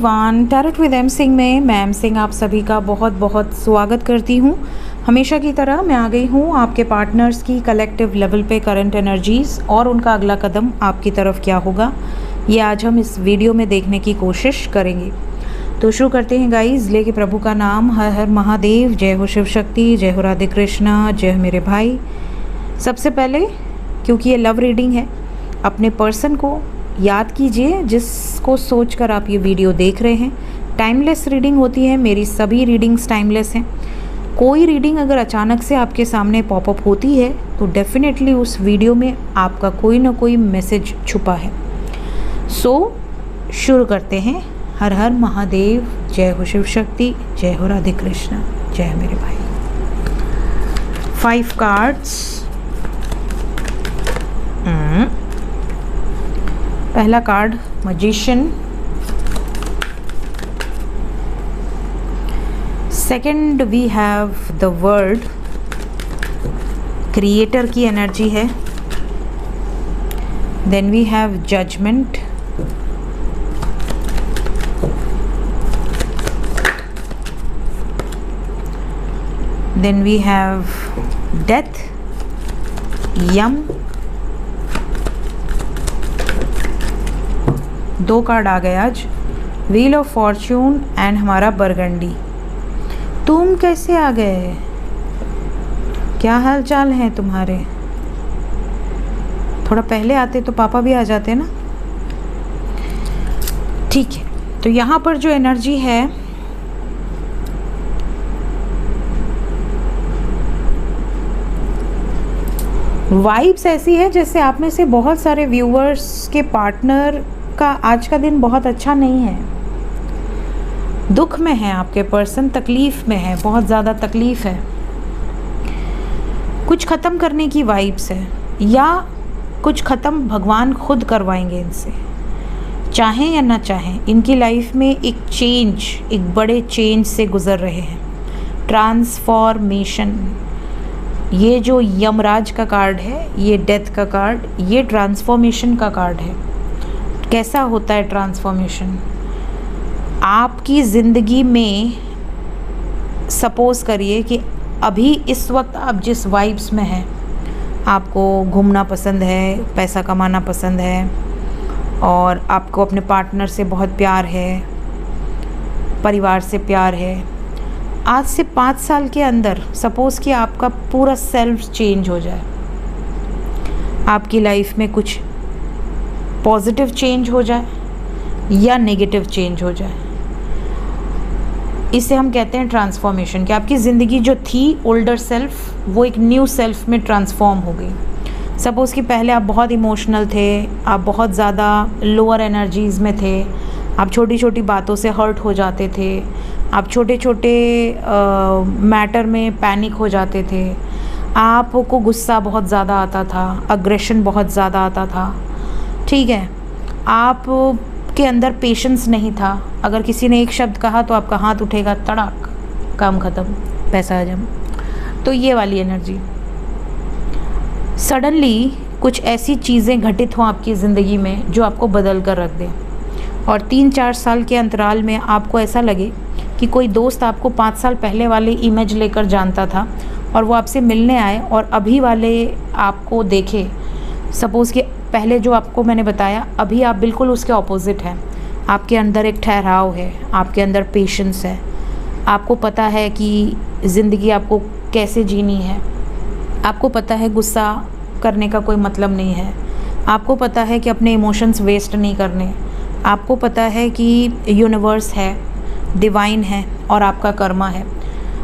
Everyone, tarot with M Singh में मैं M Singh आप सभी का बहुत बहुत स्वागत करती हूँ। हमेशा की तरह मैं आ गई हूँ आपके पार्टनर्स की कलेक्टिव लेवल पे करंट एनर्जीज़ और उनका अगला कदम आपकी तरफ क्या होगा, ये आज हम इस वीडियो में देखने की कोशिश करेंगे। तो शुरू करते हैं गाइज। लेके प्रभु का नाम, हर हर महादेव, जय हो शिव शक्ति, जय हो राधे कृष्णा, जय हो मेरे भाई। सबसे पहले, क्योंकि ये लव रीडिंग है, अपने पर्सन को याद कीजिए जिसको सोचकर आप ये वीडियो देख रहे हैं। टाइमलेस रीडिंग होती है, मेरी सभी रीडिंग्स टाइमलेस हैं। कोई रीडिंग अगर अचानक से आपके सामने पॉपअप होती है तो डेफिनेटली उस वीडियो में आपका कोई ना कोई मैसेज छुपा है। सो शुरू करते हैं। हर हर महादेव, जय हो शिव शक्ति, जय हो राधे कृष्णा, जय मेरे भाई। 5 कार्ड्स। पहला card magician, second we have the world, creator की एनर्जी है। Then we have judgement, then we have death, Yama. 2 card आ गए आज, व्हील ऑफ फॉर्च्यून एंड हमारा बरगंडी। तुम कैसे आ गए? क्या हाल चाल है तुम्हारे? थोड़ा पहले आते तो पापा भी आ जाते ना। ठीक है, तो यहाँ पर जो एनर्जी है, वाइब्स ऐसी है जैसे आप में से बहुत सारे व्यूअर्स के पार्टनर का आज का दिन बहुत अच्छा नहीं है। दुख में है आपके पर्सन, तकलीफ़ में है, बहुत ज़्यादा तकलीफ़ है। कुछ ख़त्म करने की वाइब्स है, या कुछ ख़त्म भगवान खुद करवाएंगे इनसे, चाहें या ना चाहें। इनकी लाइफ में एक चेंज, एक बड़े चेंज से गुज़र रहे हैं। ट्रांसफॉर्मेशन, ये जो यमराज का कार्ड है, ये डेथ का कार्ड, ये ट्रांसफॉर्मेशन का कार्ड है। कैसा होता है ट्रांसफॉर्मेशन? आपकी ज़िंदगी में सपोज़ करिए कि अभी इस वक्त आप जिस वाइब्स में हैं, आपको घूमना पसंद है, पैसा कमाना पसंद है, और आपको अपने पार्टनर से बहुत प्यार है, परिवार से प्यार है। आज से 5 साल के अंदर सपोज़ कि आपका पूरा सेल्फ चेंज हो जाए, आपकी लाइफ में कुछ पॉजिटिव चेंज हो जाए या नेगेटिव चेंज हो जाए। इसे हम कहते हैं ट्रांसफॉर्मेशन, कि आपकी ज़िंदगी जो थी ओल्डर सेल्फ, वो एक न्यू सेल्फ में ट्रांसफॉर्म हो गई। सपोज़ कि पहले आप बहुत इमोशनल थे, आप बहुत ज़्यादा लोअर एनर्जीज़ में थे, आप छोटी छोटी बातों से हर्ट हो जाते थे, आप छोटे छोटे मैटर में पैनिक हो जाते थे, आपको गुस्सा बहुत ज़्यादा आता था, अग्रेशन बहुत ज़्यादा आता था। ठीक है, आप के अंदर पेशेंस नहीं था। अगर किसी ने एक शब्द कहा तो आपका हाथ उठेगा, तड़ाक, काम ख़त्म, पैसा हजम। तो ये वाली एनर्जी। सडनली कुछ ऐसी चीज़ें घटित हों आपकी ज़िंदगी में जो आपको बदल कर रख दें, और 3-4 साल के अंतराल में आपको ऐसा लगे कि कोई दोस्त आपको 5 साल पहले वाले इमेज लेकर जानता था और वो आपसे मिलने आए और अभी वाले आपको देखे। सपोज़ कि पहले जो आपको मैंने बताया, अभी आप बिल्कुल उसके ऑपोजिट हैं। आपके अंदर एक ठहराव है, आपके अंदर पेशेंस है, आपको पता है कि ज़िंदगी आपको कैसे जीनी है, आपको पता है गुस्सा करने का कोई मतलब नहीं है, आपको पता है कि अपने इमोशंस वेस्ट नहीं करने, आपको पता है कि यूनिवर्स है, डिवाइन है और आपका कर्मा है।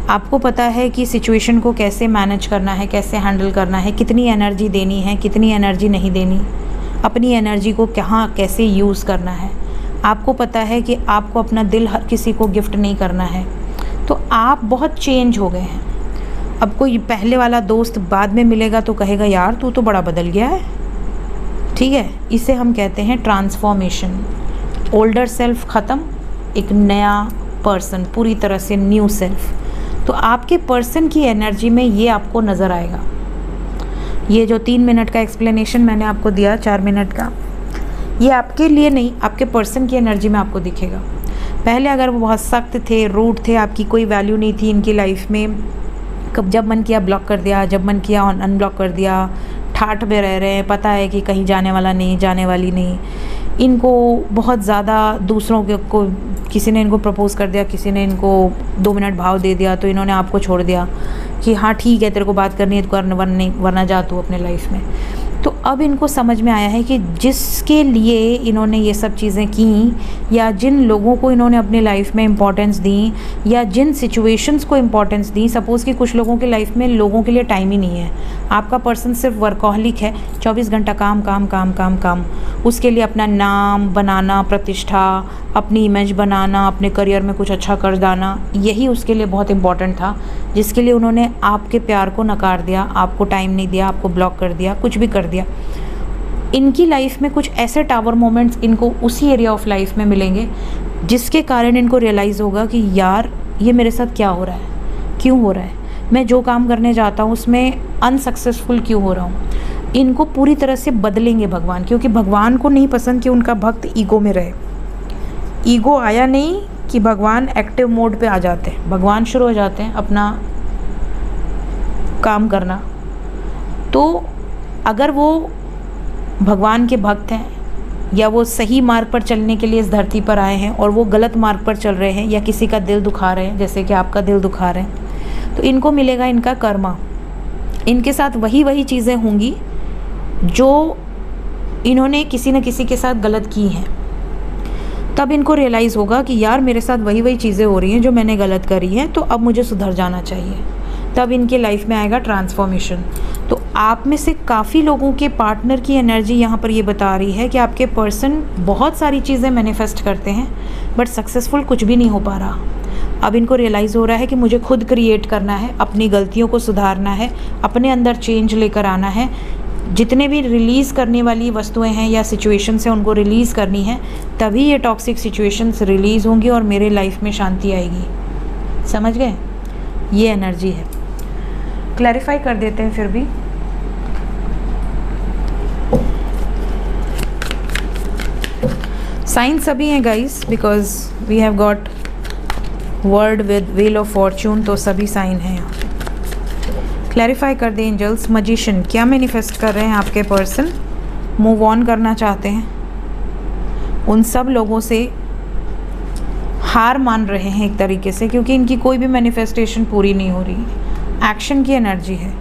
आपको पता है कि सिचुएशन को कैसे मैनेज करना है, कैसे हैंडल करना है, कितनी एनर्जी देनी है, कितनी एनर्जी नहीं देनी, अपनी एनर्जी को कहाँ कैसे यूज़ करना है। आपको पता है कि आपको अपना दिल हर किसी को गिफ्ट नहीं करना है। तो आप बहुत चेंज हो गए हैं। अब कोई पहले वाला दोस्त बाद में मिलेगा तो कहेगा, यार तू तो बड़ा बदल गया है। ठीक है, इसे हम कहते हैं ट्रांसफॉर्मेशन। ओल्डर सेल्फ ख़त्म, एक नया पर्सन, पूरी तरह से न्यू सेल्फ। तो आपके पर्सन की एनर्जी में ये आपको नज़र आएगा। ये जो 3 मिनट का एक्सप्लेनेशन मैंने आपको दिया, 4 मिनट का, ये आपके लिए नहीं, आपके पर्सन की एनर्जी में आपको दिखेगा। पहले अगर वो बहुत सख्त थे, रूड थे, आपकी कोई वैल्यू नहीं थी इनकी लाइफ में, कब जब मन किया ब्लॉक कर दिया, जब मन किया अनब्लॉक कर दिया, ठाठ में रह रहे हैं, पता है कि कहीं जाने वाला नहीं, जाने वाली नहीं। इनको बहुत ज़्यादा दूसरों के को किसी ने इनको प्रपोज़ कर दिया, किसी ने इनको 2 मिनट भाव दे दिया तो इन्होंने आपको छोड़ दिया कि हाँ ठीक है, तेरे को बात करनी है तो कर, वरना जा तू अपने लाइफ में। तो अब इनको समझ में आया है कि जिसके लिए इन्होंने ये सब चीज़ें की, या जिन लोगों को इन्होंने अपनी लाइफ में इम्पोर्टेंस दी, या जिन सिचुएशंस को इम्पोर्टेंस दी। सपोज़ कि कुछ लोगों की लाइफ में लोगों के लिए टाइम ही नहीं है, आपका पर्सन सिर्फ वर्कहॉलिक है, 24 घंटा काम काम काम काम काम, उसके लिए अपना नाम बनाना, प्रतिष्ठा, अपनी इमेज बनाना, अपने करियर में कुछ अच्छा कर जाना, यही उसके लिए बहुत इम्पॉर्टेंट था, जिसके लिए उन्होंने आपके प्यार को नकार दिया, आपको टाइम नहीं दिया, आपको ब्लॉक कर दिया, कुछ भी कर दिया। इनकी लाइफ में कुछ ऐसे टावर मोमेंट्स इनको उसी एरिया ऑफ लाइफ में मिलेंगे जिसके कारण इनको रियलाइज़ होगा कि यार ये मेरे साथ क्या हो रहा है, क्यों हो रहा है, मैं जो काम करने जाता हूँ उसमें अनसक्सेसफुल क्यों हो रहा हूँ। इनको पूरी तरह से बदलेंगे भगवान, क्योंकि भगवान को नहीं पसंद कि उनका भक्त ईगो में रहे। ईगो आया नहीं कि भगवान एक्टिव मोड पे आ जाते हैं, भगवान शुरू हो जाते हैं अपना काम करना। तो अगर वो भगवान के भक्त हैं, या वो सही मार्ग पर चलने के लिए इस धरती पर आए हैं और वो गलत मार्ग पर चल रहे हैं, या किसी का दिल दुखा रहे हैं, जैसे कि आपका दिल दुखा रहे हैं, तो इनको मिलेगा इनका कर्मा। इनके साथ वही चीज़ें होंगी जो इन्होंने किसी न किसी के साथ गलत की हैं। तब इनको रियलाइज़ होगा कि यार मेरे साथ वही चीज़ें हो रही हैं जो मैंने गलत करी हैं, तो अब मुझे सुधर जाना चाहिए। तब इनके लाइफ में आएगा ट्रांसफॉर्मेशन। तो आप में से काफ़ी लोगों के पार्टनर की एनर्जी यहाँ पर ये बता रही है कि आपके पर्सन बहुत सारी चीज़ें मैनिफेस्ट करते हैं बट सक्सेसफुल कुछ भी नहीं हो पा रहा। अब इनको रियलाइज़ हो रहा है कि मुझे खुद क्रिएट करना है, अपनी गलतियों को सुधारना है, अपने अंदर चेंज लेकर आना है। जितने भी रिलीज़ करने वाली वस्तुएं हैं या सिचुएशंस हैं उनको रिलीज़ करनी है, तभी ये टॉक्सिक सिचुएशंस रिलीज़ होंगी और मेरे लाइफ में शांति आएगी। समझ गए? ये एनर्जी है। क्लैरिफाई कर देते हैं फिर भी। साइन सभी हैं guys, because we have got word with wheel of fortune, तो सभी साइन हैं यहाँ। क्लैरिफाई कर दें एंजल्स। मजिशियन, क्या मैनिफेस्ट कर रहे हैं आपके पर्सन? मूव ऑन करना चाहते हैं, उन सब लोगों से हार मान रहे हैं एक तरीके से, क्योंकि इनकी कोई भी मैनिफेस्टेशन पूरी नहीं हो रही। एक्शन की एनर्जी है।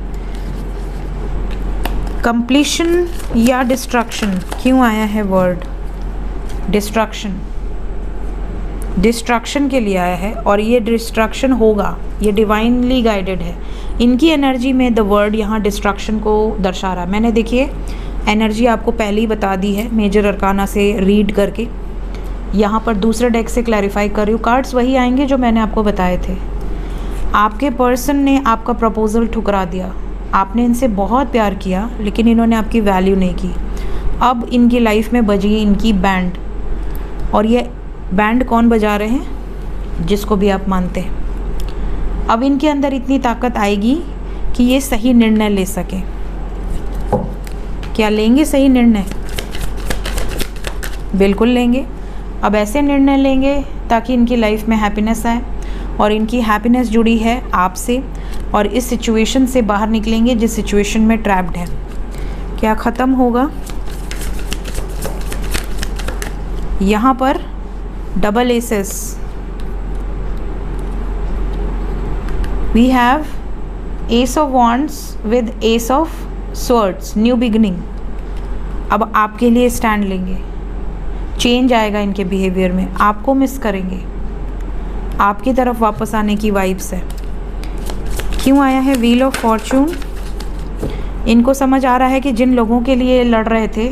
कंप्लीशन या डिस्ट्रक्शन, क्यों आया है वर्ड डिस्ट्रक्शन? डिस्ट्रक्शन के लिए आया है और ये डिस्ट्रक्शन होगा, ये डिवाइनली गाइडेड है। इनकी एनर्जी में द वर्ड यहाँ डिस्ट्रक्शन को दर्शा रहा है। मैंने देखिए एनर्जी आपको पहले ही बता दी है मेजर अरकाना से रीड करके। यहाँ पर दूसरे डेक से क्लैरिफाई कर रही हूँ। कार्ड्स वही आएंगे जो मैंने आपको बताए थे। आपके पर्सन ने आपका प्रपोज़ल ठुकरा दिया। आपने इनसे बहुत प्यार किया लेकिन इन्होंने आपकी वैल्यू नहीं की। अब इनकी लाइफ में बजी इनकी बैंड, और ये बैंड कौन बजा रहे हैं? जिसको भी आप मानते हैं। अब इनके अंदर इतनी ताकत आएगी कि ये सही निर्णय ले सकें। क्या लेंगे सही निर्णय? बिल्कुल लेंगे। अब ऐसे निर्णय लेंगे ताकि इनकी लाइफ में हैप्पीनेस आए, और इनकी हैप्पीनेस जुड़ी है आपसे, और इस सिचुएशन से बाहर निकलेंगे जिस सिचुएशन में ट्रैप्ड है। क्या ख़त्म होगा? यहाँ पर double aces, we have ace of wands with ace of swords, new beginning. अब आपके लिए स्टैंड लेंगे, चेंज आएगा इनके बिहेवियर में, आपको मिस करेंगे, आपकी तरफ वापस आने की वाइब्स है। क्यों आया है व्हील ऑफ फॉर्चून? इनको समझ आ रहा है कि जिन लोगों के लिए लड़ रहे थे,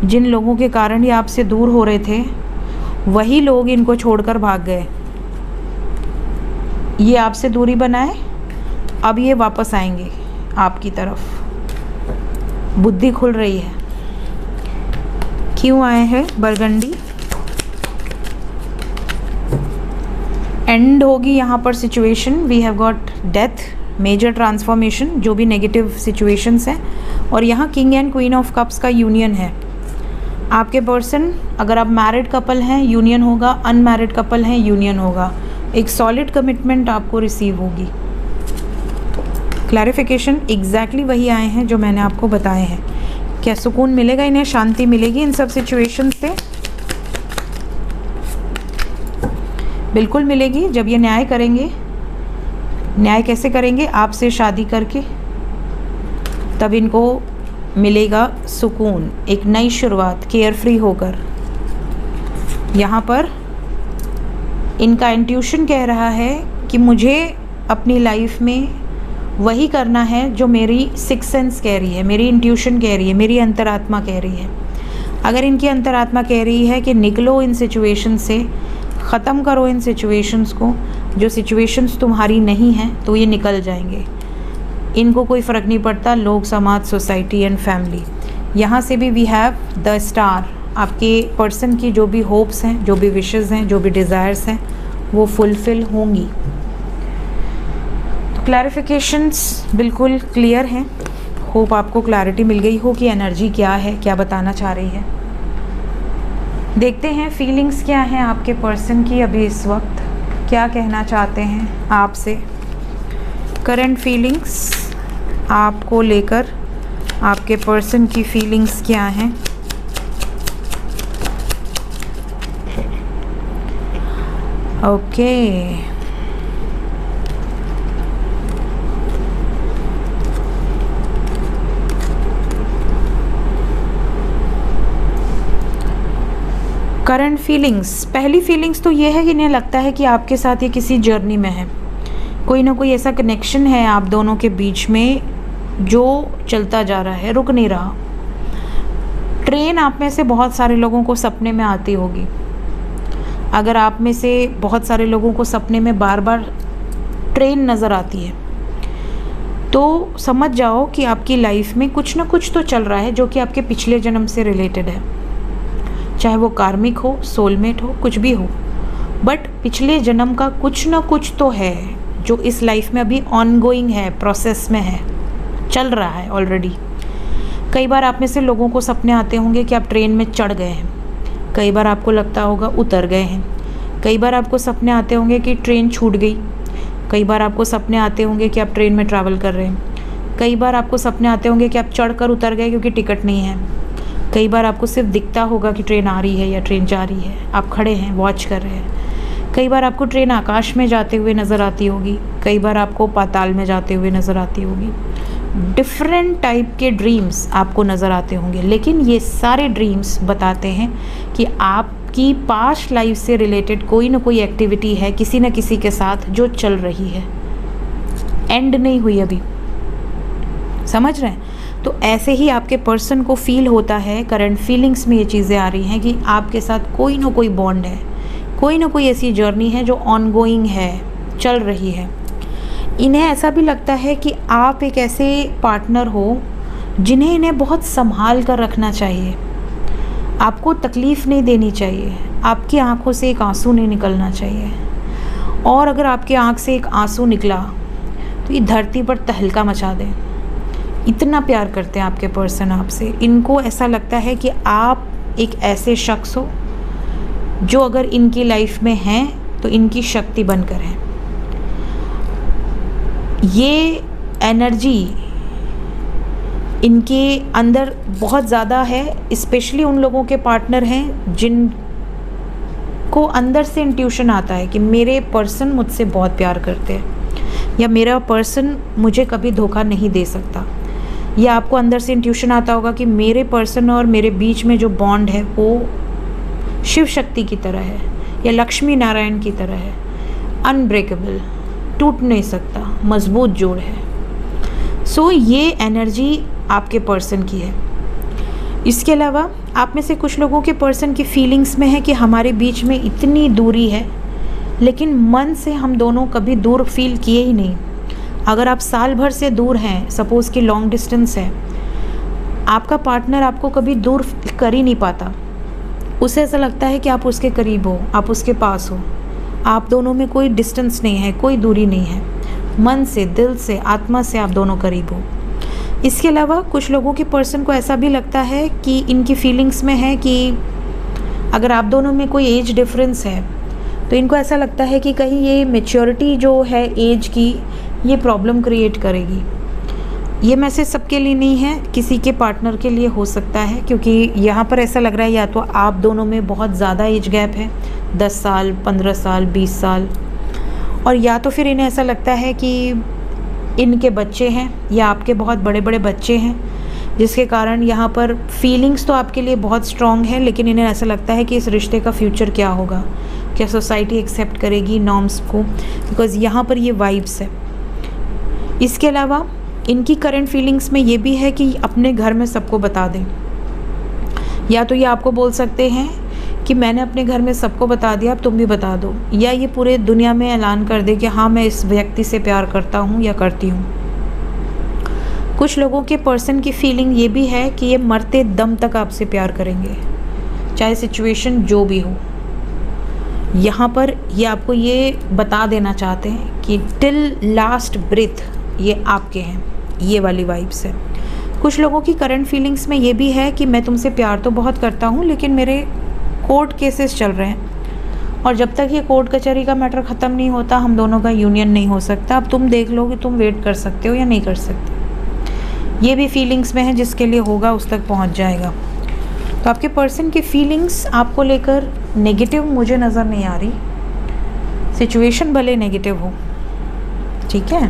जिन लोगों के कारण ये आपसे दूर हो रहे थे, वही लोग इनको छोड़कर भाग गए। ये आपसे दूरी बनाए, अब ये वापस आएंगे आपकी तरफ। बुद्धि खुल रही है। क्यों आए हैं बरगंडी? एंड होगी यहाँ पर situation. We have got death, major transformation, जो भी नेगेटिव सिचुएशंस हैं, और यहाँ king and queen of cups का यूनियन है। आपके पर्सन, अगर आप मैरिड कपल हैं यूनियन होगा, अनमैरिड कपल हैं यूनियन होगा। एक सॉलिड कमिटमेंट आपको रिसीव होगी। क्लैरिफिकेशन एग्जैक्टली वही आए हैं जो मैंने आपको बताए हैं। क्या सुकून मिलेगा इन्हें, शांति मिलेगी इन सब सिचुएशन से? बिल्कुल मिलेगी। जब ये न्याय करेंगे, न्याय कैसे करेंगे? आपसे शादी करके, तब इनको मिलेगा सुकून, एक नई शुरुआत, केयर फ्री होकर। यहाँ पर इनका इंट्यूशन कह रहा है कि मुझे अपनी लाइफ में वही करना है जो मेरी सिक्स सेंस कह रही है, मेरी इंट्यूशन कह रही है, मेरी अंतरात्मा कह रही है। अगर इनकी अंतरात्मा कह रही है कि निकलो इन सिचुएशन से, ख़त्म करो इन सिचुएशंस को, जो सिचुएशंस तुम्हारी नहीं हैं, तो ये निकल जाएंगे। इनको कोई फ़र्क नहीं पड़ता, लोग, समाज, सोसाइटी एंड फैमिली। यहाँ से भी वी हैव द स्टार। आपके पर्सन की जो भी होप्स हैं, जो भी विशेज़ हैं, जो भी डिज़ायर्स हैं, वो फुलफ़िल होंगी। तो क्लैरिफिकेशंस बिल्कुल क्लियर हैं। होप आपको क्लैरिटी मिल गई हो कि एनर्जी क्या है, क्या बताना चाह रही है। देखते हैं फीलिंग्स क्या हैं आपके पर्सन की अभी इस वक्त, क्या कहना चाहते हैं आपसे। करंट फीलिंग्स आपको लेकर आपके पर्सन की फीलिंग्स क्या हैं। ओके, करंट फीलिंग्स, पहली फीलिंग्स तो ये है कि इन्हें लगता है कि आपके साथ ये किसी जर्नी में है, कोई ना कोई ऐसा कनेक्शन है आप दोनों के बीच में जो चलता जा रहा है, रुक नहीं रहा। ट्रेन आप में से बहुत सारे लोगों को सपने में आती होगी। अगर आप में से बहुत सारे लोगों को सपने में बार बार ट्रेन नज़र आती है, तो समझ जाओ कि आपकी लाइफ में कुछ ना कुछ तो चल रहा है जो कि आपके पिछले जन्म से रिलेटेड है। चाहे वो कार्मिक हो, सोलमेट हो, कुछ भी हो, बट पिछले जन्म का कुछ ना कुछ तो है जो इस लाइफ में अभी ऑनगोइंग है, प्रोसेस में है, चल रहा है ऑलरेडी। कई बार आप में से लोगों को सपने आते होंगे कि आप ट्रेन में चढ़ गए हैं, कई बार आपको लगता होगा उतर गए हैं, कई बार आपको सपने आते होंगे कि ट्रेन छूट गई, कई बार आपको सपने आते होंगे कि आप ट्रेन में ट्रैवल कर रहे हैं, कई बार आपको सपने आते होंगे कि आप चढ़ कर उतर गए क्योंकि टिकट नहीं है, कई बार आपको सिर्फ दिखता होगा कि ट्रेन आ रही है या ट्रेन जा रही है, आप खड़े हैं, वॉच कर रहे हैं। कई बार आपको ट्रेन आकाश में जाते हुए नज़र आती होगी, कई बार आपको पाताल में जाते हुए नज़र आती होगी। डिफरेंट टाइप के ड्रीम्स आपको नज़र आते होंगे, लेकिन ये सारे ड्रीम्स बताते हैं कि आपकी पास्ट लाइफ से रिलेटेड कोई ना कोई एक्टिविटी है किसी न किसी के साथ जो चल रही है, एंड नहीं हुई अभी। समझ रहे हैं? तो ऐसे ही आपके पर्सन को फील होता है, करंट फीलिंग्स में ये चीज़ें आ रही हैं कि आपके साथ कोई ना कोई बॉन्ड है, कोई ना कोई ऐसी जर्नी है जो ऑनगोइंग है, चल रही है। इन्हें ऐसा भी लगता है कि आप एक ऐसे पार्टनर हो जिन्हें इन्हें बहुत संभाल कर रखना चाहिए, आपको तकलीफ़ नहीं देनी चाहिए, आपकी आंखों से एक आंसू नहीं निकलना चाहिए, और अगर आपकी आंख से एक आंसू निकला तो ये धरती पर तहलका मचा दे। इतना प्यार करते हैं आपके पर्सन आपसे। इनको ऐसा लगता है कि आप एक ऐसे शख्स हो जो अगर इनकी लाइफ में हैं तो इनकी शक्ति बनकर हैं। ये एनर्जी इनके अंदर बहुत ज़्यादा है, स्पेशली उन लोगों के पार्टनर हैं जिनको अंदर से इंट्यूशन आता है कि मेरे पर्सन मुझसे बहुत प्यार करते हैं, या मेरा पर्सन मुझे कभी धोखा नहीं दे सकता। या आपको अंदर से इंट्यूशन आता होगा कि मेरे पर्सन और मेरे बीच में जो बॉन्ड है वो शिव शक्ति की तरह है या लक्ष्मी नारायण की तरह है, अनब्रेकेबल, टूट नहीं सकता, मजबूत जोड़ है। सो ये एनर्जी आपके पर्सन की है। इसके अलावा आप में से कुछ लोगों के पर्सन की फीलिंग्स में है कि हमारे बीच में इतनी दूरी है, लेकिन मन से हम दोनों कभी दूर फील किए ही नहीं। अगर आप साल भर से दूर हैं, सपोज़ कि लॉन्ग डिस्टेंस है, आपका पार्टनर आपको कभी दूर कर ही नहीं पाता। उसे ऐसा लगता है कि आप उसके करीब हो, आप उसके पास हो, आप दोनों में कोई डिस्टेंस नहीं है, कोई दूरी नहीं है। मन से, दिल से, आत्मा से आप दोनों करीब हो। इसके अलावा कुछ लोगों के पर्सन को ऐसा भी लगता है कि इनकी फीलिंग्स में है कि अगर आप दोनों में कोई एज डिफरेंस है तो इनको ऐसा लगता है कि कहीं ये मैच्योरिटी जो है एज की ये प्रॉब्लम क्रिएट करेगी। ये मैसेज सबके लिए नहीं है, किसी के पार्टनर के लिए हो सकता है, क्योंकि यहाँ पर ऐसा लग रहा है या तो आप दोनों में बहुत ज़्यादा एज गैप है, 10 साल, 15 साल, 20 साल, और या तो फिर इन्हें ऐसा लगता है कि इनके बच्चे हैं या आपके बहुत बड़े बड़े बच्चे हैं, जिसके कारण यहाँ पर फीलिंग्स तो आपके लिए बहुत स्ट्रॉन्ग है, लेकिन इन्हें ऐसा लगता है कि इस रिश्ते का फ्यूचर क्या होगा, क्या सोसाइटी एक्सेप्ट करेगी नॉर्म्स को, बिकॉज़ यहाँ पर ये वाइब्स है। इसके अलावा इनकी करंट फीलिंग्स में ये भी है कि अपने घर में सबको बता दें, या तो ये आपको बोल सकते हैं कि मैंने अपने घर में सबको बता दिया, अब तुम भी बता दो, या ये पूरे दुनिया में ऐलान कर दे कि हाँ मैं इस व्यक्ति से प्यार करता हूँ या करती हूँ। कुछ लोगों के पर्सन की फीलिंग ये भी है कि ये मरते दम तक आपसे प्यार करेंगे, चाहे सिचुएशन जो भी हो। यहाँ पर ये आपको ये बता देना चाहते हैं कि टिल लास्ट ब्रेथ ये आपके हैं, ये वाली वाइब्स है। कुछ लोगों की करंट फीलिंग्स में ये भी है कि मैं तुमसे प्यार तो बहुत करता हूँ, लेकिन मेरे कोर्ट केसेस चल रहे हैं और जब तक ये कोर्ट कचहरी का मैटर ख़त्म नहीं होता हम दोनों का यूनियन नहीं हो सकता। अब तुम देख लो कि तुम वेट कर सकते हो या नहीं कर सकते। ये भी फीलिंग्स में है, जिसके लिए होगा उस तक पहुंच जाएगा। तो आपके पर्सन की फीलिंग्स आपको लेकर नेगेटिव मुझे नज़र नहीं आ रही, सिचुएशन भले नेगेटिव हो, ठीक है।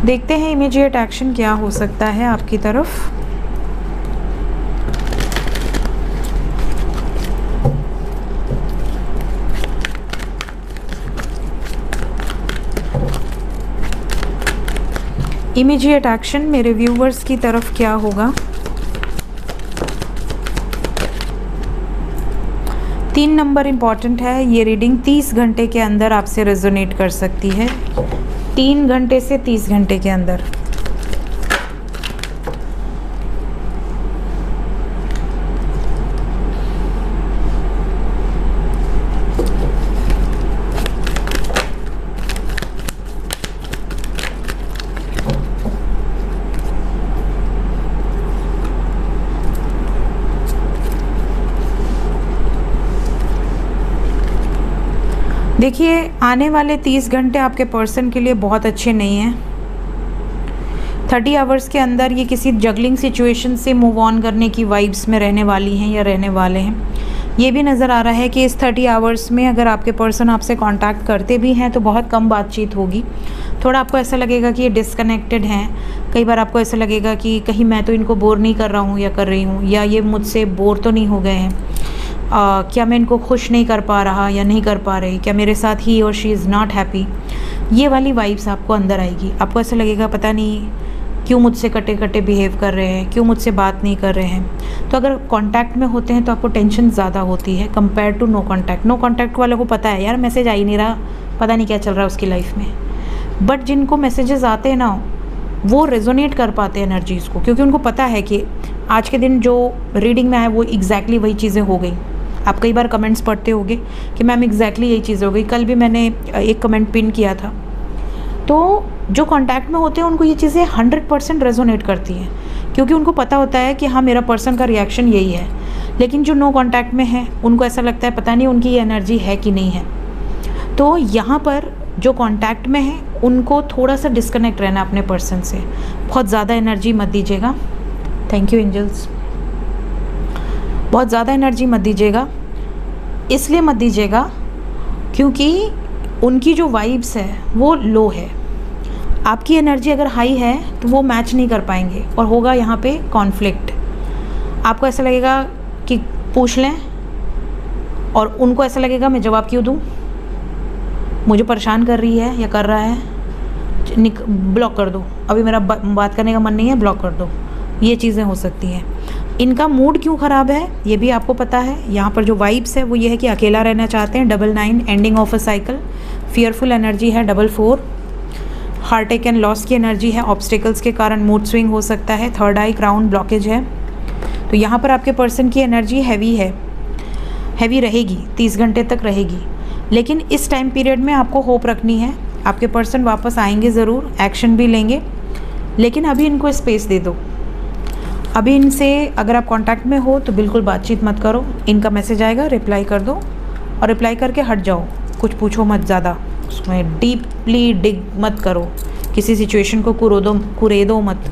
देखते हैं इमीडिएट एक्शन क्या हो सकता है आपकी तरफ। इमीडिएट एक्शन मेरे व्यूवर्स की तरफ क्या होगा। 3 नंबर इम्पॉर्टेंट है। ये रीडिंग 30 घंटे के अंदर आपसे रेजोनेट कर सकती है, 3 घंटे से 30 घंटे के अंदर। देखिए आने वाले 30 घंटे आपके पर्सन के लिए बहुत अच्छे नहीं हैं। 30 आवर्स के अंदर ये किसी जगलिंग सिचुएशन से मूव ऑन करने की वाइब्स में रहने वाली हैं या रहने वाले हैं। ये भी नज़र आ रहा है कि इस 30 आवर्स में अगर आपके पर्सन आपसे कांटेक्ट करते भी हैं तो बहुत कम बातचीत होगी। थोड़ा आपको ऐसा लगेगा कि ये डिस्कनेक्टेड हैं। कई बार आपको ऐसा लगेगा कि कहीं मैं तो इनको बोर नहीं कर रहा हूँ या कर रही हूँ, या ये मुझसे बोर तो नहीं हो गए हैं, क्या मैं इनको खुश नहीं कर पा रहा या नहीं कर पा रही, क्या मेरे साथ ही और शी इज़ नॉट हैप्पी। ये वाली वाइब्स आपको अंदर आएगी। आपको ऐसा लगेगा पता नहीं क्यों मुझसे कटे कटे बिहेव कर रहे हैं, क्यों मुझसे बात नहीं कर रहे हैं। तो अगर कांटेक्ट में होते हैं तो आपको टेंशन ज़्यादा होती है compare to no contact. No contact वालों को पता है यार मैसेज आ ही नहीं रहा, पता नहीं क्या चल रहा है उसकी लाइफ में। बट जिनको मैसेजेस आते हैं ना वो रेजोनेट कर पाते हैं एनर्जीज़ को, क्योंकि उनको पता है कि आज के दिन जो रीडिंग में आए वो एग्जैक्टली वही चीज़ें हो गई। आप कई बार कमेंट्स पढ़ते होगे कि मैम एग्जैक्टली यही चीज़ हो गई। कल भी मैंने एक कमेंट पिन किया था। तो जो कांटेक्ट में होते हैं उनको ये चीज़ें 100% रेजोनेट करती हैं, क्योंकि उनको पता होता है कि हाँ मेरा पर्सन का रिएक्शन यही है। लेकिन जो नो कांटेक्ट में है उनको ऐसा लगता है पता नहीं उनकी ये एनर्जी है कि नहीं है। तो यहाँ पर जो कांटेक्ट में है उनको थोड़ा सा डिस्कनेक्ट रहना अपने पर्सन से, बहुत ज़्यादा एनर्जी मत दीजिएगा। Thank you angels. बहुत ज़्यादा एनर्जी मत दीजिएगा। इसलिए मत दीजिएगा क्योंकि उनकी जो वाइब्स है वो लो है। आपकी एनर्जी अगर हाई है तो वो मैच नहीं कर पाएंगे और होगा यहाँ पे कॉन्फ्लिक्ट। आपको ऐसा लगेगा कि पूछ लें और उनको ऐसा लगेगा मैं जवाब क्यों दूँ, मुझे परेशान कर रही है या कर रहा है, ब्लॉक कर दो, अभी मेरा बात करने का मन नहीं है, ब्लॉक कर दो। ये चीज़ें हो सकती हैं। इनका मूड क्यों ख़राब है ये भी आपको पता है। यहाँ पर जो वाइब्स है वो ये है कि अकेला रहना चाहते हैं, 99 ending of a cycle, fearful energy है 44, हार्ट अटैक एंड लॉस की एनर्जी है, ऑब्स्टिकल्स के कारण मूड स्विंग हो सकता है, थर्ड आई क्राउन ब्लॉकेज है। तो यहाँ पर आपके पर्सन की एनर्जी हैवी है, हैवी रहेगी, 30 घंटे तक रहेगी। लेकिन इस टाइम पीरियड में आपको होप रखनी है, आपके पर्सन वापस आएंगे ज़रूर, एक्शन भी लेंगे। लेकिन अभी इनको स्पेस दे दो। अभी इनसे अगर आप कांटेक्ट में हो तो बिल्कुल बातचीत मत करो। इनका मैसेज आएगा, रिप्लाई कर दो और रिप्लाई करके हट जाओ। कुछ पूछो मत ज़्यादा, उसमें डीपली डिग मत करो, किसी सिचुएशन को कुरेदो मत।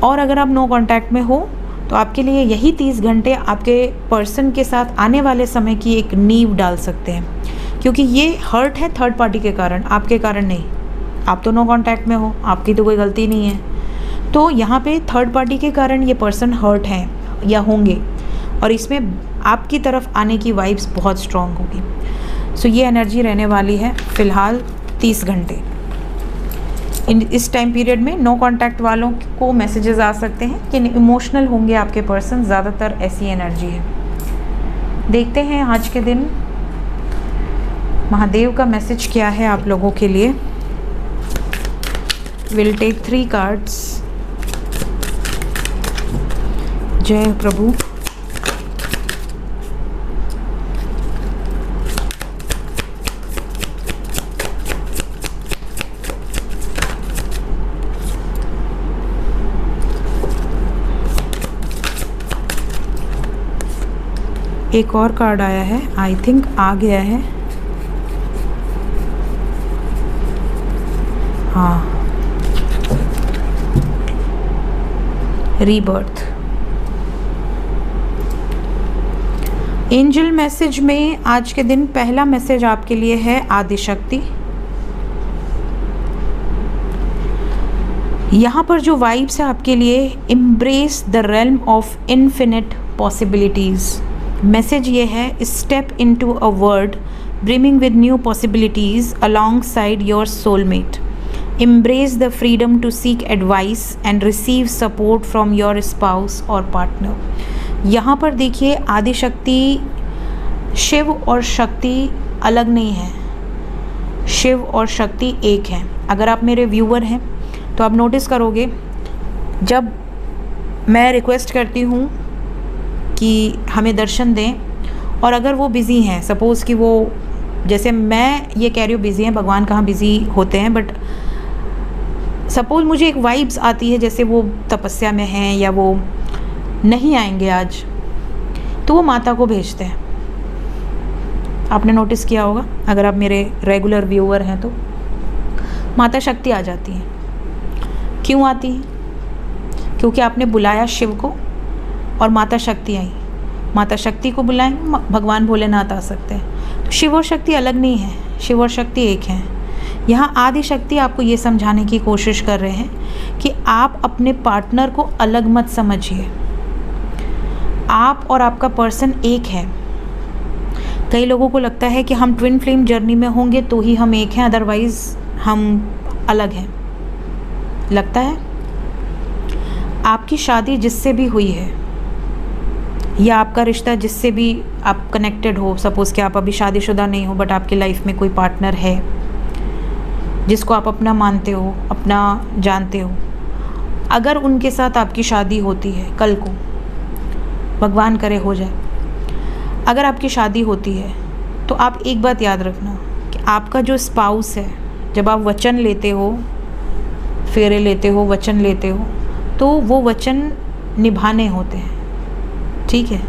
और अगर आप नो कांटेक्ट में हो तो आपके लिए यही 30 घंटे आपके पर्सन के साथ आने वाले समय की एक नींव डाल सकते हैं, क्योंकि ये हर्ट है थर्ड पार्टी के कारण, आपके कारण नहीं। आप तो नो कांटेक्ट में हो, आपकी तो कोई गलती नहीं है। तो यहाँ पे थर्ड पार्टी के कारण ये पर्सन हर्ट हैं या होंगे, और इसमें आपकी तरफ आने की वाइब्स बहुत स्ट्रॉन्ग होगी। सो ये एनर्जी रहने वाली है फ़िलहाल 30 घंटे। इस टाइम पीरियड में नो कांटेक्ट वालों को मैसेजेस आ सकते हैं कि इमोशनल होंगे आपके पर्सन, ज़्यादातर ऐसी एनर्जी है। देखते हैं आज के दिन महादेव का मैसेज क्या है आप लोगों के लिए। Will take 3 cards. जय प्रभु। एक और कार्ड आया है, आई थिंक आ गया है। हाँ, रीबर्थ। एंजल मैसेज में आज के दिन पहला मैसेज आपके लिए है आदिशक्ति। यहाँ पर जो वाइब्स है आपके लिए, embrace the realm of infinite possibilities. Message ये है, step into a world brimming with new possibilities alongside your soulmate. Embrace the freedom to seek advice and receive support from your spouse or partner. यहाँ पर देखिए, आदिशक्ति, शिव और शक्ति अलग नहीं है, शिव और शक्ति एक हैं। अगर आप मेरे व्यूअर हैं तो आप नोटिस करोगे, जब मैं रिक्वेस्ट करती हूँ कि हमें दर्शन दें, और अगर वो बिज़ी हैं, सपोज़ कि वो, जैसे मैं ये कह रही हूँ बिज़ी हैं, भगवान कहाँ बिज़ी होते हैं, बट सपोज़ मुझे एक वाइब्स आती है जैसे वो तपस्या में हैं या वो नहीं आएंगे आज, तो वो माता को भेजते हैं। आपने नोटिस किया होगा, अगर आप मेरे रेगुलर व्यूअर हैं तो माता शक्ति आ जाती है। क्यों आती है? क्योंकि आपने बुलाया शिव को और माता शक्ति आई। माता शक्ति को बुलाएंगे, भगवान भोलेनाथ आ सकते हैं। तो शिव और शक्ति अलग नहीं है, शिव और शक्ति एक हैं। यहाँ आदि शक्ति आपको ये समझाने की कोशिश कर रहे हैं कि आप अपने पार्टनर को अलग मत समझिए, आप और आपका पर्सन एक है। कई लोगों को लगता है कि हम ट्विन फ्लेम जर्नी में होंगे तो ही हम एक हैं, अदरवाइज़ हम अलग हैं। लगता है आपकी शादी जिससे भी हुई है या आपका रिश्ता जिससे भी आप कनेक्टेड हो, सपोज़ कि आप अभी शादीशुदा नहीं हो बट आपकी लाइफ में कोई पार्टनर है जिसको आप अपना मानते हो, अपना जानते हो, अगर उनके साथ आपकी शादी होती है कल को, भगवान करे हो जाए, अगर आपकी शादी होती है तो आप एक बात याद रखना कि आपका जो स्पाउस है, जब आप वचन लेते हो, फेरे लेते हो, वचन लेते हो, तो वो वचन निभाने होते हैं, ठीक है।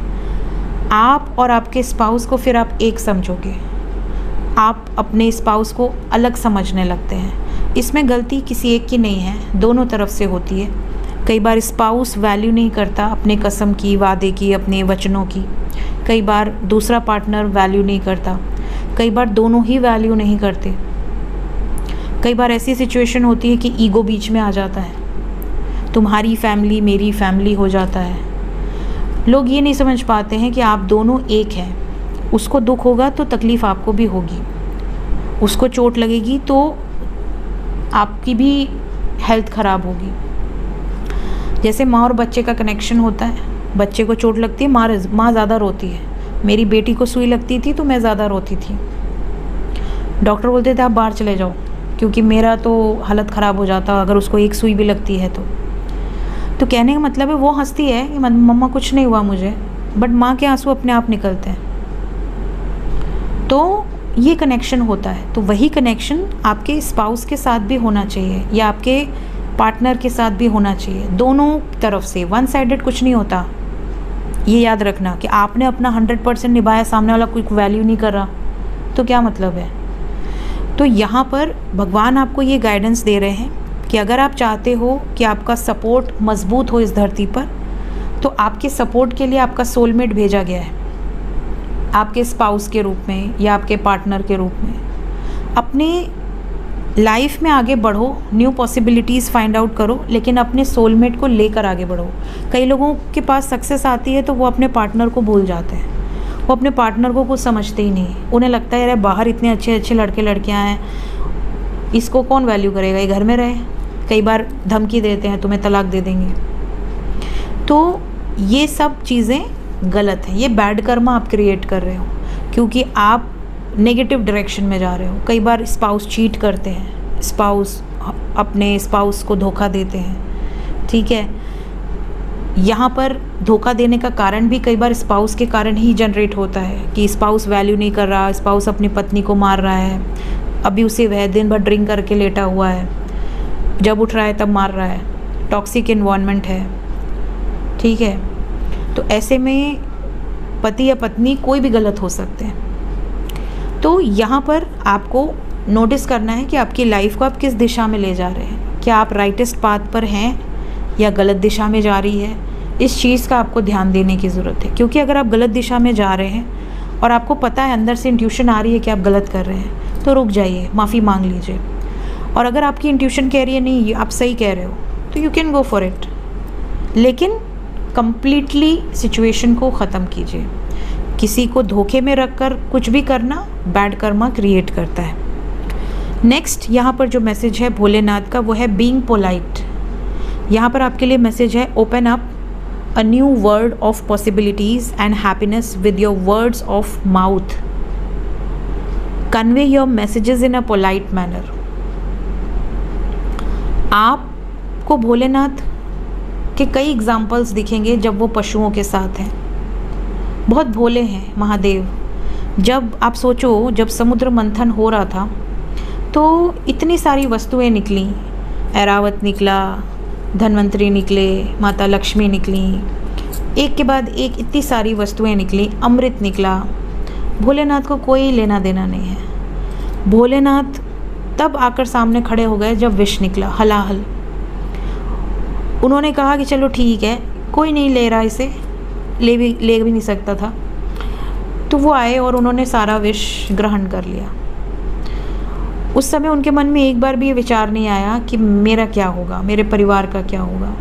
आप और आपके स्पाउस को फिर आप एक समझोगे, आप अपने स्पाउस को अलग समझने लगते हैं। इसमें गलती किसी एक की नहीं है, दोनों तरफ से होती है। कई बार स्पाउस वैल्यू नहीं करता अपने कसम की, वादे की, अपने वचनों की। कई बार दूसरा पार्टनर वैल्यू नहीं करता, कई बार दोनों ही वैल्यू नहीं करते। कई बार ऐसी सिचुएशन होती है कि ईगो बीच में आ जाता है, तुम्हारी फैमिली मेरी फैमिली हो जाता है। लोग ये नहीं समझ पाते हैं कि आप दोनों एक हैं। उसको दुख होगा तो तकलीफ़ आपको भी होगी, उसको चोट लगेगी तो आपकी भी हेल्थ ख़राब होगी। जैसे माँ और बच्चे का कनेक्शन होता है, बच्चे को चोट लगती है, माँ ज़्यादा रोती है। मेरी बेटी को सुई लगती थी तो मैं ज़्यादा रोती थी। डॉक्टर बोलते थे आप बाहर चले जाओ, क्योंकि मेरा तो हालत ख़राब हो जाता अगर उसको एक सुई भी लगती है तो कहने का मतलब है वो हंसती है कि मम्मा कुछ नहीं हुआ मुझे, बट माँ के आंसू अपने आप निकलते हैं। तो ये कनेक्शन होता है, तो वही कनेक्शन आपके स्पाउस के साथ भी होना चाहिए, या आपके पार्टनर के साथ भी होना चाहिए, दोनों तरफ से। वन साइडेड कुछ नहीं होता, ये याद रखना कि आपने अपना 100% निभाया, सामने वाला कोई वैल्यू नहीं कर रहा तो क्या मतलब है। तो यहाँ पर भगवान आपको ये गाइडेंस दे रहे हैं कि अगर आप चाहते हो कि आपका सपोर्ट मजबूत हो इस धरती पर, तो आपके सपोर्ट के लिए आपका सोलमेट भेजा गया है, आपके स्पाउस के रूप में या आपके पार्टनर के रूप में। अपने लाइफ में आगे बढ़ो, न्यू पॉसिबिलिटीज़ फाइंड आउट करो, लेकिन अपने सोलमेट को लेकर आगे बढ़ो। कई लोगों के पास सक्सेस आती है तो वो अपने पार्टनर को भूल जाते हैं, वो अपने पार्टनर को कुछ समझते ही नहीं। उन्हें लगता है यार बाहर इतने अच्छे अच्छे लड़के लड़कियां हैं, इसको कौन वैल्यू करेगा, ये घर में रहे। कई बार धमकी देते हैं तुम्हें तलाक दे देंगे। तो ये सब चीज़ें गलत हैं, ये बैड कर्मा आप क्रिएट कर रहे हो, क्योंकि आप नेगेटिव डायरेक्शन में जा रहे हो। कई बार स्पाउस चीट करते हैं, स्पाउस अपने स्पाउस को धोखा देते हैं, ठीक है। यहाँ पर धोखा देने का कारण भी कई बार स्पाउस के कारण ही जनरेट होता है कि स्पाउस वैल्यू नहीं कर रहा, स्पाउस अपनी पत्नी को मार रहा है, अब्यूसिव है, दिन भर ड्रिंक करके लेटा हुआ है, जब उठ रहा है तब मार रहा है, टॉक्सिक एनवायरनमेंट है, ठीक है। तो ऐसे में पति या पत्नी कोई भी गलत हो सकते हैं। तो यहाँ पर आपको नोटिस करना है कि आपकी लाइफ को आप किस दिशा में ले जा रहे हैं, क्या आप राइटेस्ट पाथ पर हैं या गलत दिशा में जा रही है। इस चीज़ का आपको ध्यान देने की ज़रूरत है, क्योंकि अगर आप गलत दिशा में जा रहे हैं और आपको पता है, अंदर से इंट्यूशन आ रही है कि आप गलत कर रहे हैं, तो रुक जाइए, माफ़ी मांग लीजिए। और अगर आपकी इंट्यूशन कह रही है नहीं आप सही कह रहे हो, तो you can go for it, लेकिन कंप्लीटली सिचुएशन को ख़त्म कीजिए। किसी को धोखे में रखकर कुछ भी करना बैड कर्मा क्रिएट करता है। नेक्स्ट यहाँ पर जो मैसेज है भोलेनाथ का, वो है बीइंग पोलाइट। यहाँ पर आपके लिए मैसेज है, open up a new world of possibilities and happiness with your words of mouth, convey your messages in a polite manner. आपको भोलेनाथ के कई एग्जाम्पल्स दिखेंगे जब वो पशुओं के साथ हैं, बहुत भोले हैं महादेव। जब आप सोचो, जब समुद्र मंथन हो रहा था तो इतनी सारी वस्तुएं निकली, ऐरावत निकला, धन्वंतरी निकले, माता लक्ष्मी निकली, एक के बाद एक इतनी सारी वस्तुएं निकली, अमृत निकला। भोलेनाथ को कोई लेना देना नहीं है। भोलेनाथ तब आकर सामने खड़े हो गए जब विष निकला, हलाहल। उन्होंने कहा कि चलो ठीक है, कोई नहीं ले रहा इसे, ले भी नहीं सकता था, तो वो आए और उन्होंने सारा विष ग्रहण कर लिया। उस समय उनके मन में एक बार भी ये विचार नहीं आया कि मेरा क्या होगा, मेरे परिवार का क्या होगा,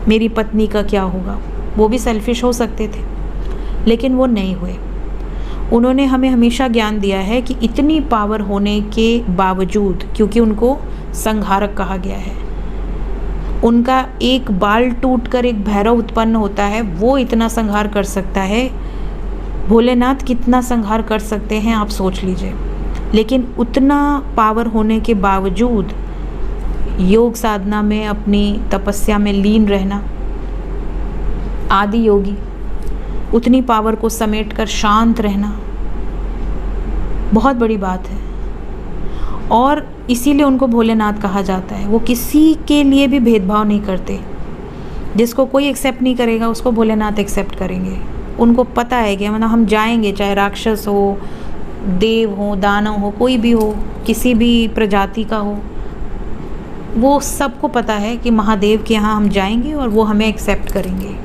मेरी पत्नी का क्या होगा। वो भी सेल्फिश हो सकते थे, लेकिन वो नहीं हुए। उन्होंने हमें हमेशा ज्ञान दिया है कि इतनी पावर होने के बावजूद, क्योंकि उनको संहारक कहा गया है, उनका एक बाल टूटकर एक भैरव उत्पन्न होता है, वो इतना संहार कर सकता है। भोलेनाथ कितना संहार कर सकते हैं आप सोच लीजिए। लेकिन उतना पावर होने के बावजूद योग साधना में, अपनी तपस्या में लीन रहना, आदि योगी, उतनी पावर को समेट कर शांत रहना बहुत बड़ी बात है। और इसीलिए उनको भोलेनाथ कहा जाता है। वो किसी के लिए भी भेदभाव नहीं करते, जिसको कोई एक्सेप्ट नहीं करेगा उसको भोलेनाथ एक्सेप्ट करेंगे। उनको पता है कि मतलब हम जाएंगे, चाहे राक्षस हो, देव हो, दानव हो, कोई भी हो, किसी भी प्रजाति का हो, वो सबको पता है कि महादेव के यहाँ हम जाएंगे और वो हमें एक्सेप्ट करेंगे।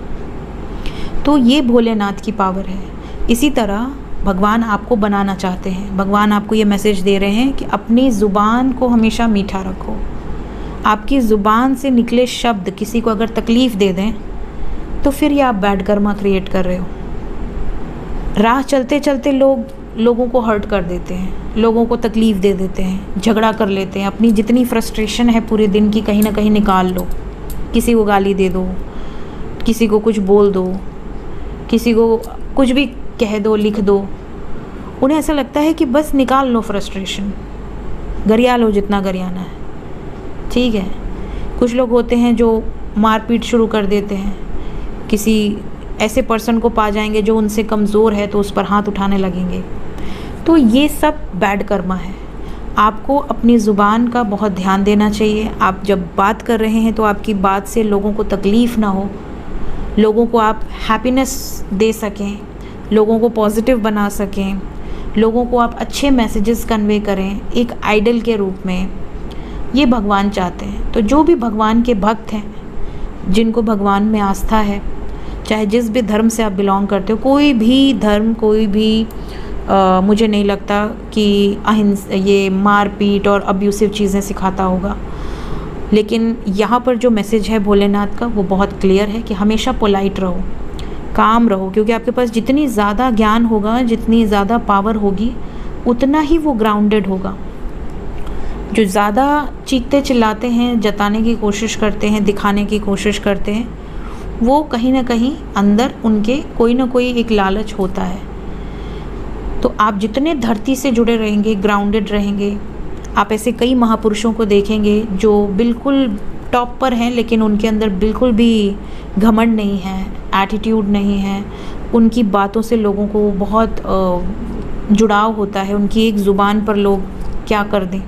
तो ये भोलेनाथ की पावर है। इसी तरह भगवान आपको बनाना चाहते हैं। भगवान आपको ये मैसेज दे रहे हैं कि अपनी ज़ुबान को हमेशा मीठा रखो। आपकी ज़ुबान से निकले शब्द किसी को अगर तकलीफ़ दे दें तो फिर ये आप बैड कर्मा क्रिएट कर रहे हो। राह चलते चलते लोगों को हर्ट कर देते हैं, लोगों को तकलीफ़ दे देते हैं, झगड़ा कर लेते हैं। अपनी जितनी फ्रस्ट्रेशन है पूरे दिन की कहीं ना कहीं निकाल लो। किसी को गाली दे दो, किसी को कुछ बोल दो, किसी को कुछ भी कह दो, लिख दो। उन्हें ऐसा लगता है कि बस निकाल लो फ्रस्ट्रेशन, गरिया लो जितना गरियाना है, ठीक है। कुछ लोग होते हैं जो मारपीट शुरू कर देते हैं, किसी ऐसे पर्सन को पा जाएंगे जो उनसे कमज़ोर है तो उस पर हाथ उठाने लगेंगे। तो ये सब बैड कर्मा है। आपको अपनी ज़ुबान का बहुत ध्यान देना चाहिए। आप जब बात कर रहे हैं तो आपकी बात से लोगों को तकलीफ़ ना हो, लोगों को आप हैप्पीनेस दे सकें, लोगों को पॉजिटिव बना सकें, लोगों को आप अच्छे मैसेजेस कन्वे करें एक आइडल के रूप में। ये भगवान चाहते हैं। तो जो भी भगवान के भक्त हैं, जिनको भगवान में आस्था है, चाहे जिस भी धर्म से आप बिलोंग करते हो, कोई भी धर्म, कोई भी मुझे नहीं लगता कि ये मारपीट और अब्यूसिव चीज़ें सिखाता होगा। लेकिन यहाँ पर जो मैसेज है भोलेनाथ का वो बहुत क्लियर है कि हमेशा पोलाइट रहो, काम रहो, क्योंकि आपके पास जितनी ज़्यादा ज्ञान होगा, जितनी ज़्यादा पावर होगी, उतना ही वो ग्राउंडेड होगा। जो ज़्यादा चीखते चिल्लाते हैं, जताने की कोशिश करते हैं, दिखाने की कोशिश करते हैं, वो कहीं ना कहीं अंदर उनके कोई ना कोई एक लालच होता है। तो आप जितने धरती से जुड़े रहेंगे, ग्राउंडेड रहेंगे, आप ऐसे कई महापुरुषों को देखेंगे जो बिल्कुल टॉप पर हैं, लेकिन उनके अंदर बिल्कुल भी घमंड नहीं है, एटीट्यूड नहीं है। उनकी बातों से लोगों को बहुत जुड़ाव होता है, उनकी एक ज़ुबान पर लोग क्या कर दें।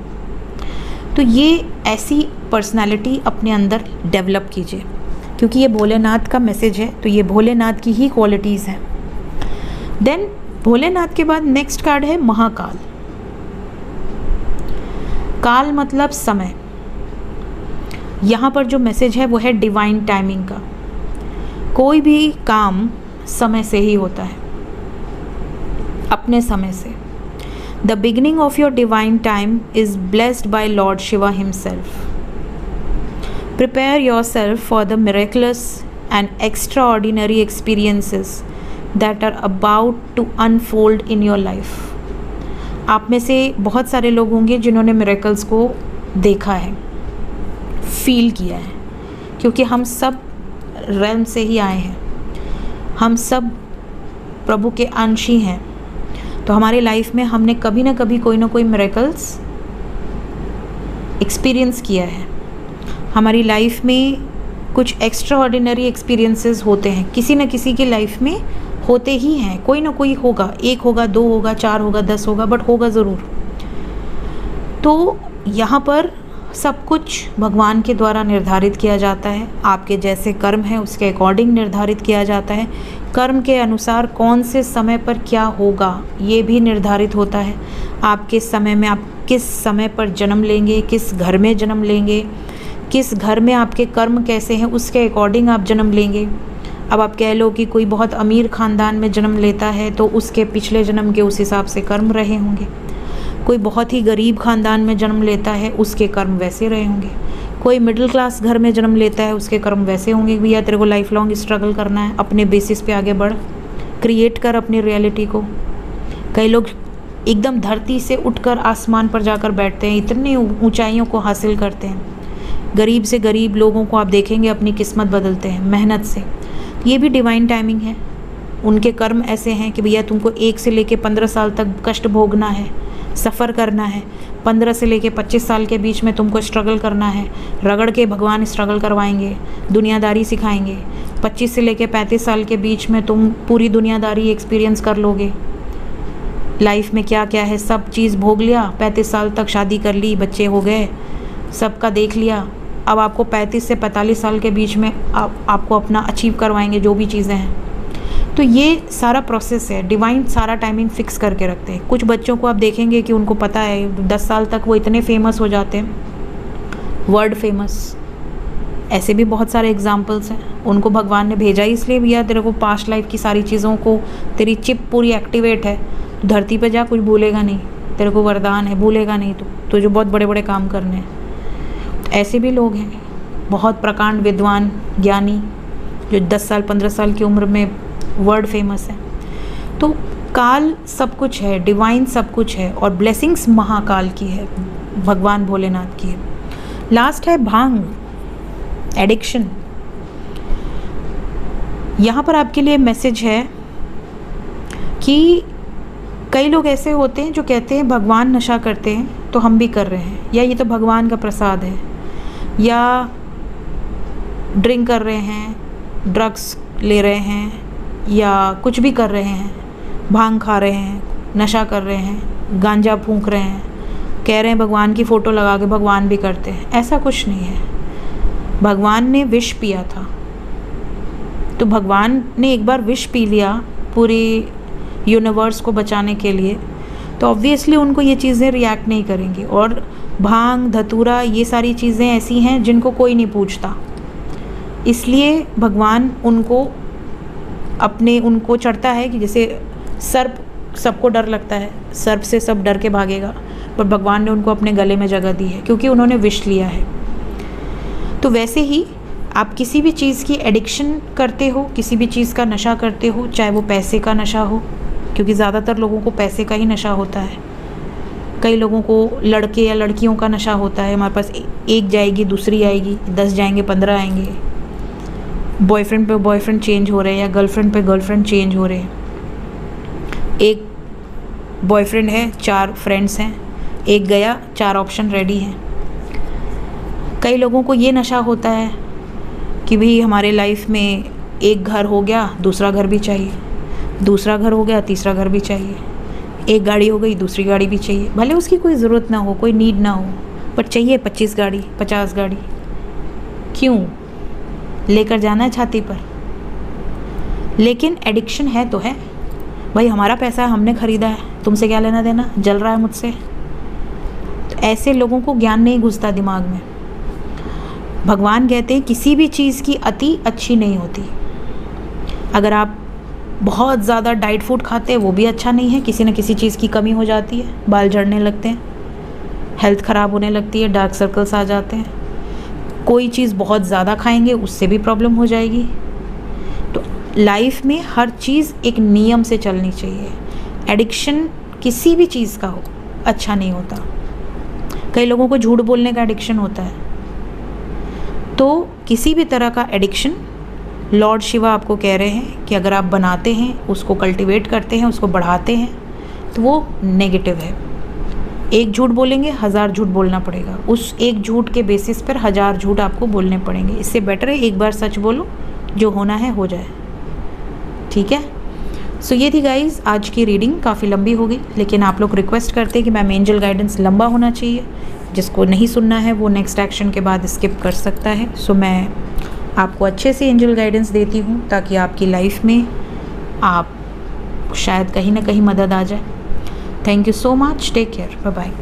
तो ये ऐसी पर्सनालिटी अपने अंदर डेवलप कीजिए, क्योंकि ये भोलेनाथ का मैसेज है, तो ये भोलेनाथ की ही क्वालिटीज़ हैं। देन भोलेनाथ के बाद नेक्स्ट कार्ड है महाकाल। काल मतलब समय। यहाँ पर जो मैसेज है वो है डिवाइन टाइमिंग का। कोई भी काम समय से ही होता है, अपने समय से। The beginning of your divine time is blessed by lord Shiva himself. Prepare yourself for the miraculous and extraordinary experiences that are about to unfold in your life. आप में से बहुत सारे लोग होंगे जिन्होंने मिरेकल्स को देखा है, फील किया है, क्योंकि हम सब रेल्म से ही आए हैं, हम सब प्रभु के अंश ही हैं। तो हमारी लाइफ में हमने कभी ना कभी कोई ना कोई मिरेकल्स एक्सपीरियंस किया है। हमारी लाइफ में कुछ एक्स्ट्रा ऑर्डिनरी एक्सपीरियंसेस होते हैं, किसी न किसी की लाइफ में होते ही हैं, कोई ना कोई होगा, एक होगा, दो होगा, चार होगा, 10 होगा, बट होगा ज़रूर। तो यहाँ पर सब कुछ भगवान के द्वारा निर्धारित किया जाता है। आपके जैसे कर्म है उसके अकॉर्डिंग निर्धारित किया जाता है। कर्म के अनुसार कौन से समय पर क्या होगा ये भी निर्धारित होता है। आपके समय में आप किस समय पर जन्म लेंगे, किस घर में जन्म लेंगे, किस घर में आपके कर्म कैसे हैं, उसके अकॉर्डिंग आप जन्म लेंगे। अब आप कह लो कि कोई बहुत अमीर ख़ानदान में जन्म लेता है तो उसके पिछले जन्म के उस हिसाब से कर्म रहे होंगे। कोई बहुत ही गरीब ख़ानदान में जन्म लेता है, उसके कर्म वैसे रहे होंगे। कोई मिडिल क्लास घर में जन्म लेता है, उसके कर्म वैसे होंगे। भैया तेरे को लाइफ लॉन्ग स्ट्रगल करना है, अपने बेसिस पे आगे बढ़, क्रिएट कर अपनी रियलिटी को। कई लोग एकदम धरती से उठकर आसमान पर जाकर बैठते हैं, इतनी ऊंचाइयों को हासिल करते हैं। गरीब से गरीब लोगों को आप देखेंगे अपनी किस्मत बदलते हैं मेहनत से। ये भी डिवाइन टाइमिंग है। उनके कर्म ऐसे हैं कि भैया तुमको 1 से लेके 15 साल तक कष्ट भोगना है, सफ़र करना है। 15 से लेके 25 साल के बीच में तुमको स्ट्रगल करना है, रगड़ के भगवान स्ट्रगल करवाएंगे, दुनियादारी सिखाएंगे। 25 से लेके 35 साल के बीच में तुम पूरी दुनियादारी एक्सपीरियंस कर लोगे। लाइफ में क्या क्या है सब चीज़ भोग लिया। 35 साल तक शादी कर ली, बच्चे हो गए, सबका देख लिया। अब आपको 35 से 45 साल के बीच में आपको अपना अचीव करवाएंगे जो भी चीज़ें हैं। तो ये सारा प्रोसेस है, डिवाइन सारा टाइमिंग फिक्स करके रखते हैं। कुछ बच्चों को आप देखेंगे कि उनको पता है 10 साल तक वो इतने फेमस हो जाते हैं, वर्ल्ड फेमस। ऐसे भी बहुत सारे एग्जाम्पल्स हैं। उनको भगवान ने भेजा ही इसलिए भैया तेरे को पास्ट लाइफ की सारी चीज़ों को, तेरी चिप पूरी एक्टिवेट है, तो धरती पर जा कुछ भूलेगा नहीं, तेरे को वरदान है, भूलेगा नहीं तो जो बहुत बड़े बड़े काम करने हैं। ऐसे भी लोग हैं बहुत प्रकांड विद्वान ज्ञानी जो 10 साल 15 साल की उम्र में वर्ल्ड फेमस है। तो काल सब कुछ है, डिवाइन सब कुछ है, और ब्लेसिंग्स महाकाल की है, भगवान भोलेनाथ की है। लास्ट है भांग, एडिक्शन। यहाँ पर आपके लिए मैसेज है कि कई लोग ऐसे होते हैं जो कहते हैं भगवान नशा करते हैं तो हम भी कर रहे हैं, या ये तो भगवान का प्रसाद है, या ड्रिंक कर रहे हैं, ड्रग्स ले रहे हैं, या कुछ भी कर रहे हैं, भांग खा रहे हैं, नशा कर रहे हैं, गांजा फूंक रहे हैं, कह रहे हैं भगवान की फ़ोटो लगा के भगवान भी करते हैं, ऐसा कुछ नहीं है। भगवान ने विष पिया था, तो भगवान ने एक बार विष पी लिया पूरी यूनिवर्स को बचाने के लिए, तो ऑब्वियसली उनको ये चीज़ें रिएक्ट नहीं करेंगी। और भांग धतूरा ये सारी चीज़ें ऐसी हैं जिनको कोई नहीं पूछता, इसलिए भगवान उनको चढ़ता है कि जैसे सर्प, सबको डर लगता है, सर्प से सब डर के भागेगा, पर भगवान ने उनको अपने गले में जगह दी है क्योंकि उन्होंने विष लिया है। तो वैसे ही आप किसी भी चीज़ की एडिक्शन करते हो, किसी भी चीज़ का नशा करते हो, चाहे वो पैसे का नशा हो, क्योंकि ज़्यादातर लोगों को पैसे का ही नशा होता है। कई लोगों को लड़के या लड़कियों का नशा होता है, हमारे पास एक जाएगी दूसरी आएगी, 10 जाएंगे 15 आएंगे, बॉयफ्रेंड पे बॉयफ्रेंड चेंज हो रहे हैं या गर्लफ्रेंड पे गर्लफ्रेंड चेंज हो रहे हैं। एक बॉयफ्रेंड है, 4 फ्रेंड्स हैं, एक गया, 4 ऑप्शन रेडी हैं। कई लोगों को ये नशा होता है कि भाई हमारे लाइफ में एक घर हो गया, दूसरा घर भी चाहिए, दूसरा घर हो गया, तीसरा घर भी चाहिए, एक गाड़ी हो गई, दूसरी गाड़ी भी चाहिए, भले उसकी कोई ज़रूरत ना हो, कोई नीड ना हो, पर चाहिए 25 गाड़ी 50 गाड़ी। क्यों? लेकर जाना है छाती पर। लेकिन एडिक्शन है तो है भाई, हमारा पैसा है, हमने ख़रीदा है, तुमसे क्या लेना देना, जल रहा है मुझसे। तो ऐसे लोगों को ज्ञान नहीं घुसता दिमाग में। भगवान कहते हैं किसी भी चीज़ की अति अच्छी नहीं होती। अगर आप बहुत ज़्यादा डाइट फूड खाते हैं वो भी अच्छा नहीं है, किसी न किसी चीज़ की कमी हो जाती है, बाल झड़ने लगते हैं, हेल्थ ख़राब होने लगती है, डार्क सर्कल्स आ जाते हैं। कोई चीज़ बहुत ज़्यादा खाएंगे उससे भी प्रॉब्लम हो जाएगी। तो लाइफ में हर चीज़ एक नियम से चलनी चाहिए। एडिक्शन किसी भी चीज़ का हो अच्छा नहीं होता। कई लोगों को झूठ बोलने का एडिक्शन होता है, तो किसी भी तरह का एडिक्शन लॉर्ड शिवा आपको कह रहे हैं कि अगर आप बनाते हैं, उसको कल्टीवेट करते हैं, उसको बढ़ाते हैं, तो वो नेगेटिव है। एक झूठ बोलेंगे 1000 झूठ बोलना पड़ेगा, उस एक झूठ के बेसिस पर 1000 झूठ आपको बोलने पड़ेंगे। इससे बेटर है एक बार सच बोलो, जो होना है हो जाए। ठीक है, सो ये थी गाइज आज की रीडिंग। काफ़ी लंबी हो गई, लेकिन आप लोग रिक्वेस्ट करते हैं कि मैम एंजल गाइडेंस लंबा होना चाहिए। जिसको नहीं सुनना है वो नेक्स्ट एक्शन के बाद स्किप कर सकता है। सो मैं आपको अच्छे से एंजल गाइडेंस देती हूँ ताकि आपकी लाइफ में आप शायद कहीं ना कहीं मदद आ जाए। Thank you so much, take care, bye bye.